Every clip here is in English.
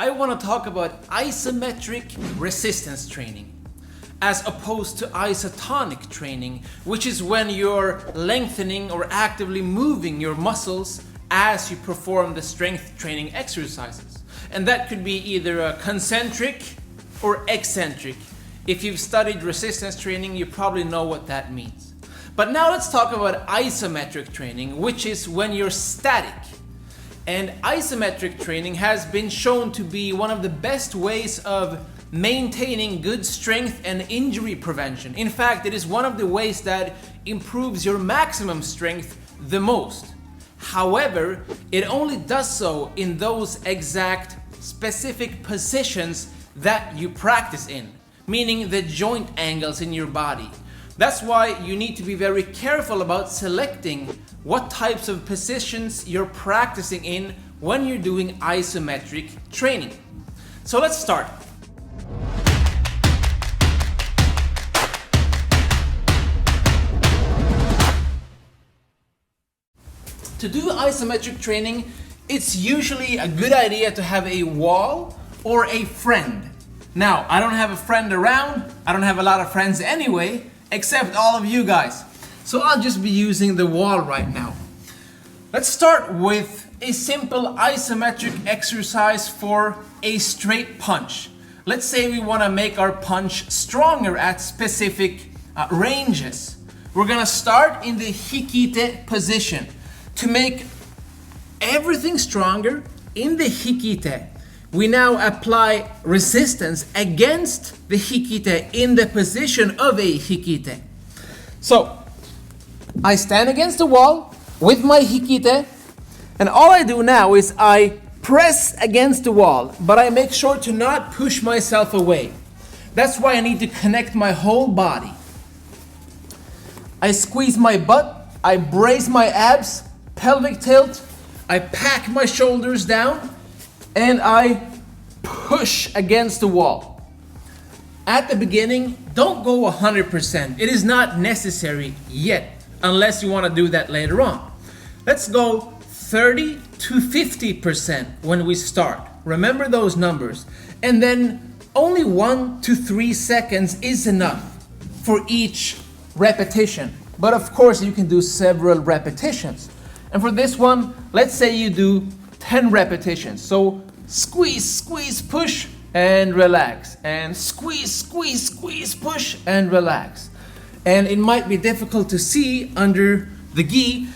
I want to talk about isometric resistance training as opposed to isotonic training, which is when you're lengthening or actively moving your muscles as you perform the strength training exercises. And that could be either a concentric or eccentric. If you've studied resistance training, you probably know what that means. But now let's talk about isometric training, which is when you're static. And isometric training has been shown to be one of the best ways of maintaining good strength and injury prevention. In fact, it is one of the ways that improves your maximum strength the most. However, it only does so in those exact specific positions that you practice in, meaning the joint angles in your body. That's why you need to be very careful about selecting what types of positions you're practicing in when you're doing isometric training. So let's start. To do isometric training, it's usually a good idea to have a wall or a friend. Now, I don't have a friend around, I don't have a lot of friends anyway, except all of you guys. So I'll just be using the wall right now. Let's start with a simple isometric exercise for a straight punch. Let's say we want to make our punch stronger at specific ranges. We're gonna start in the hikite position. To make everything stronger in the hikite, we now apply resistance against the hikite in the position of a hikite. So I stand against the wall with my hikite, and all I do now is I press against the wall, but I make sure to not push myself away. That's why I need to connect my whole body. I squeeze my butt, I brace my abs, pelvic tilt, I pack my shoulders down, and I push against the wall. At the beginning, don't go 100%. It is not necessary yet, unless you want to do that later on. Let's go 30 to 50% when we start. Remember those numbers. And then only 1 to 3 seconds is enough for each repetition. But of course, you can do several repetitions. And for this one, let's say you do 10 repetitions. So squeeze, squeeze, push, and relax. And squeeze, squeeze, squeeze, push, and relax. And it might be difficult to see under the gi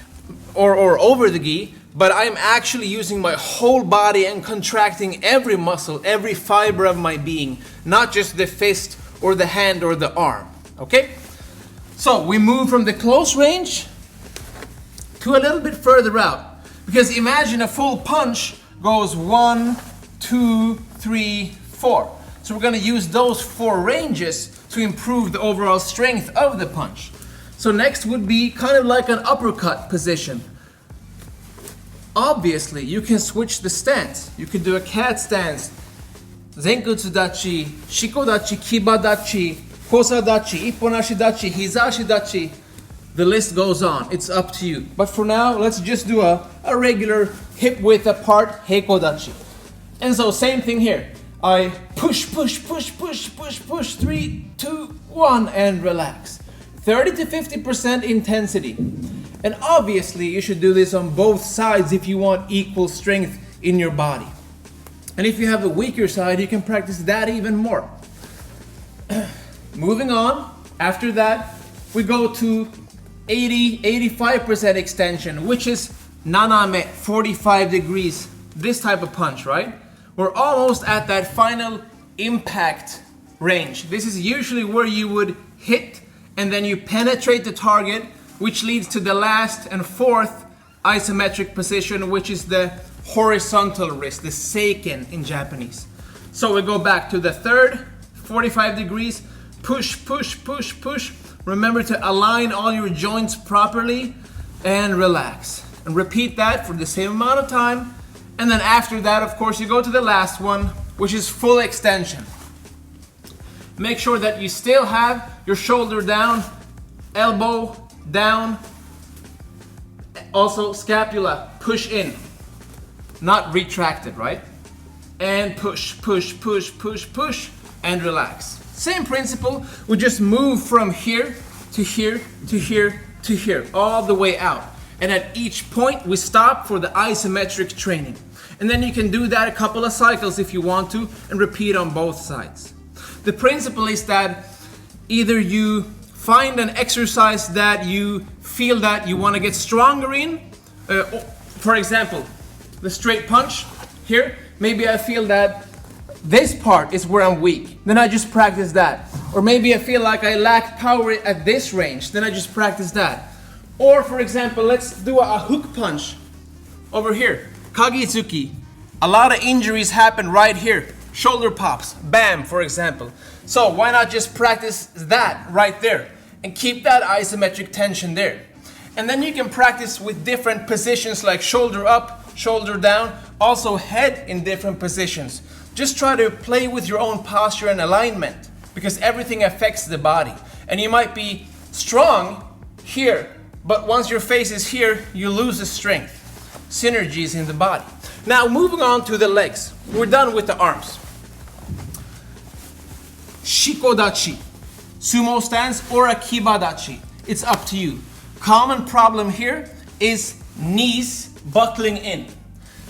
or over the gi, but I'm actually using my whole body and contracting every muscle, every fiber of my being, not just the fist or the hand or the arm. Okay? So we move from the close range to a little bit further out, because imagine a full punch goes 1, 2, 3, 4. So we're going to use those 4 ranges to improve the overall strength of the punch. So next would be kind of like an uppercut position. Obviously, you can switch the stance. You can do a cat stance, zenkutsu dachi, shiko dachi, kiba dachi, kosa dachi, ipponashi dachi, hizashi dachi. The list goes on. It's up to you. But for now, let's just do a regular hip width apart heiko dachi. And so same thing here. I push, push, push, push, push, push, 3, 2, 1, and relax. 30 to 50% intensity. And obviously, you should do this on both sides if you want equal strength in your body. And if you have a weaker side, you can practice that even more. Moving on, after that, we go to 85% extension, which is naname, 45 degrees, this type of punch, right? We're almost at that final impact range. This is usually where you would hit and then you penetrate the target, which leads to the last and fourth isometric position, which is the horizontal wrist, the seiken in Japanese. So we go back to the third, 45 degrees, push, push, push, push. Remember to align all your joints properly and relax. And repeat that for the same amount of time. And then after that, of course, you go to the last one, which is full extension. Make sure that you still have your shoulder down, elbow down, also scapula push in, not retracted, right? and push, push, push, push, push, and relax. Same principle, we just move from here to here to here to here, all the way out. And at each point, we stop for the isometric training. And then you can do that a couple of cycles if you want to, and repeat on both sides. The principle is that either you find an exercise that you feel that you want to get stronger in. For example, the straight punch here. Maybe I feel that this part is where I'm weak. Then I just practice that. Or maybe I feel like I lack power at this range. Then I just practice that. Or for example, let's do a hook punch over here. Kagitsuki. A lot of injuries happen right here. Shoulder pops. Bam, for example. So why not just practice that right there and keep that isometric tension there. And then you can practice with different positions like shoulder up, shoulder down, also head in different positions. Just try to play with your own posture and alignment because everything affects the body. And you might be strong here, but once your face is here, you lose the strength. Synergies in the body. Now moving on to the legs. We're done with the arms. Shikodachi, sumo stance, or a kibadachi. It's up to you. Common problem here is knees buckling in.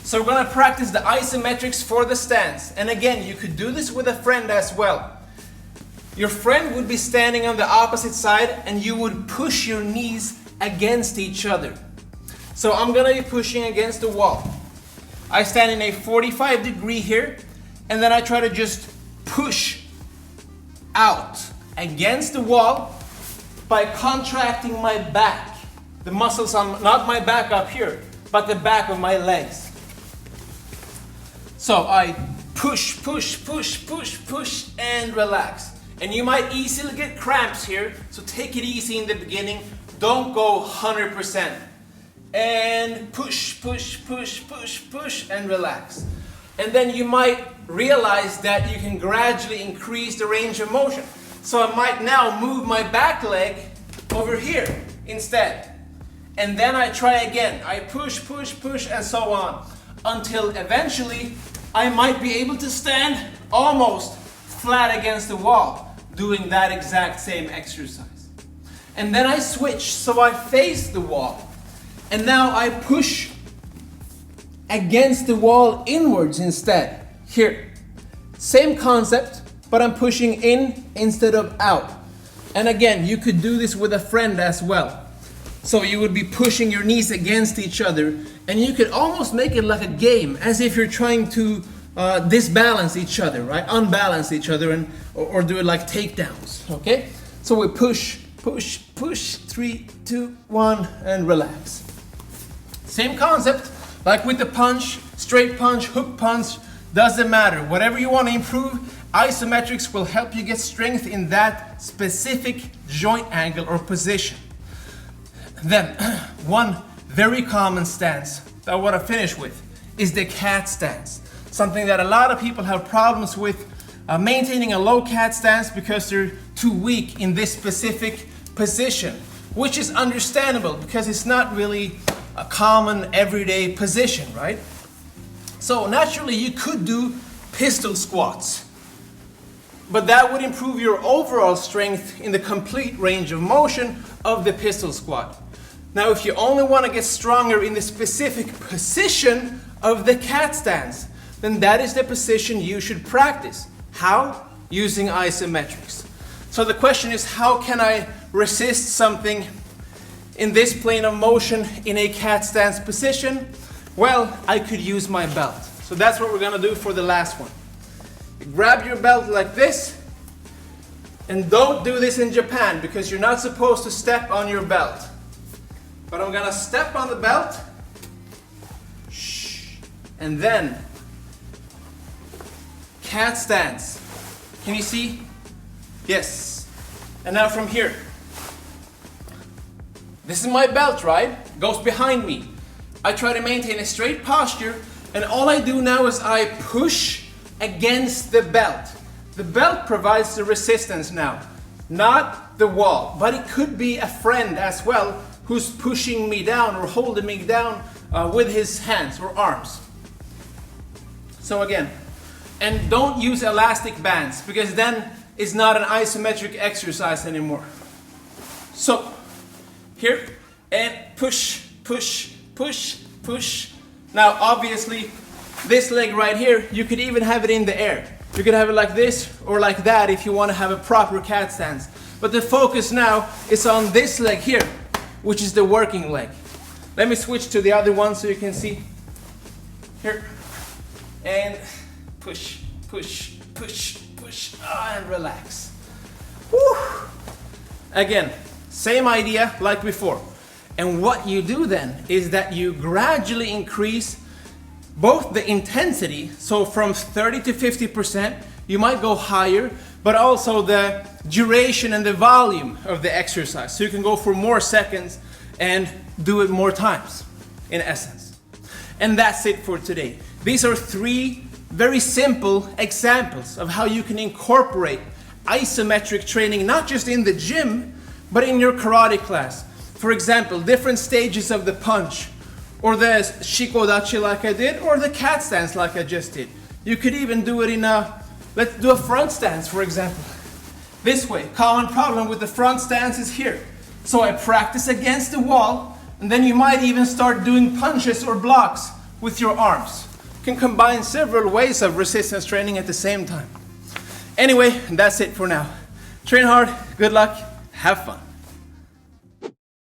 So we're going to practice the isometrics for the stance. And again, you could do this with a friend as well. Your friend would be standing on the opposite side and you would push your knees against each other. So I'm going to be pushing against the wall. I stand in a 45 degree here and then I try to just push out against the wall by contracting my back. The muscles on, not my back up here, but the back of my legs. So I push, push, push, push, push, and relax. And you might easily get cramps here, so take it easy in the beginning. Don't go 100%. And push, push, push, push, push, and relax. And then you might realize that you can gradually increase the range of motion. So I might now move my back leg over here instead. And then I try again. I push, push, push, and so on. Until eventually I might be able to stand almost flat against the wall, doing that exact same exercise. And then I switch, so I face the wall. And now I push against the wall inwards instead. Here. Same concept, but I'm pushing in instead of out. And again, you could do this with a friend as well. So you would be pushing your knees against each other, and you could almost make it like a game, as if you're trying to disbalance each other, right? Unbalance each other, and or do it like takedowns, okay? So we push, push, push, 3, 2, 1, and relax. Same concept, like with the punch, straight punch, hook punch, doesn't matter. Whatever you want to improve, isometrics will help you get strength in that specific joint angle or position. Then, one very common stance that I want to finish with is the cat stance. Something that a lot of people have problems with maintaining a low cat stance because they're too weak in this specific position, which is understandable because it's not really a common everyday position, right? So naturally you could do pistol squats, but that would improve your overall strength in the complete range of motion of the pistol squat. Now, if you only want to get stronger in the specific position of the cat stance, then that is the position you should practice. How? Using isometrics. So the question is, how can I resist something in this plane of motion in a cat stance position? Well, I could use my belt. So that's what we're going to do for the last one. You grab your belt like this, and don't do this in Japan because you're not supposed to step on your belt. But I'm gonna step on the belt, and then cat stance. Can you see? Yes. And now from here. This is my belt, right? It goes behind me. I try to maintain a straight posture, and all I do now is I push against the belt. The belt provides the resistance now, not the wall, but it could be a friend as well who's pushing me down or holding me down with his hands or arms. So again, And don't use elastic bands, because then it's not an isometric exercise anymore. So, here, and push, push, push, push. Now, obviously, this leg right here, you could even have it in the air. You could have it like this or like that if you want to have a proper cat stance. But the focus now is on this leg here, which is the working leg. Let me switch to the other one so you can see. Here. And push, push, push, push, and relax. Woo. Again, same idea like before. And what you do then is that you gradually increase both the intensity, so from 30 to 50%, you might go higher, but also the duration and the volume of the exercise. So you can go for more seconds and do it more times, in essence. And that's it for today. These are 3 very simple examples of how you can incorporate isometric training, not just in the gym, but in your karate class. For example, different stages of the punch, or the shikodachi like I did, or the cat stance like I just did. You could even do it in let's do a front stance, for example. This way, common problem with the front stance is here. So I practice against the wall, and then you might even start doing punches or blocks with your arms. You can combine several ways of resistance training at the same time. Anyway, that's it for now. Train hard, good luck, have fun.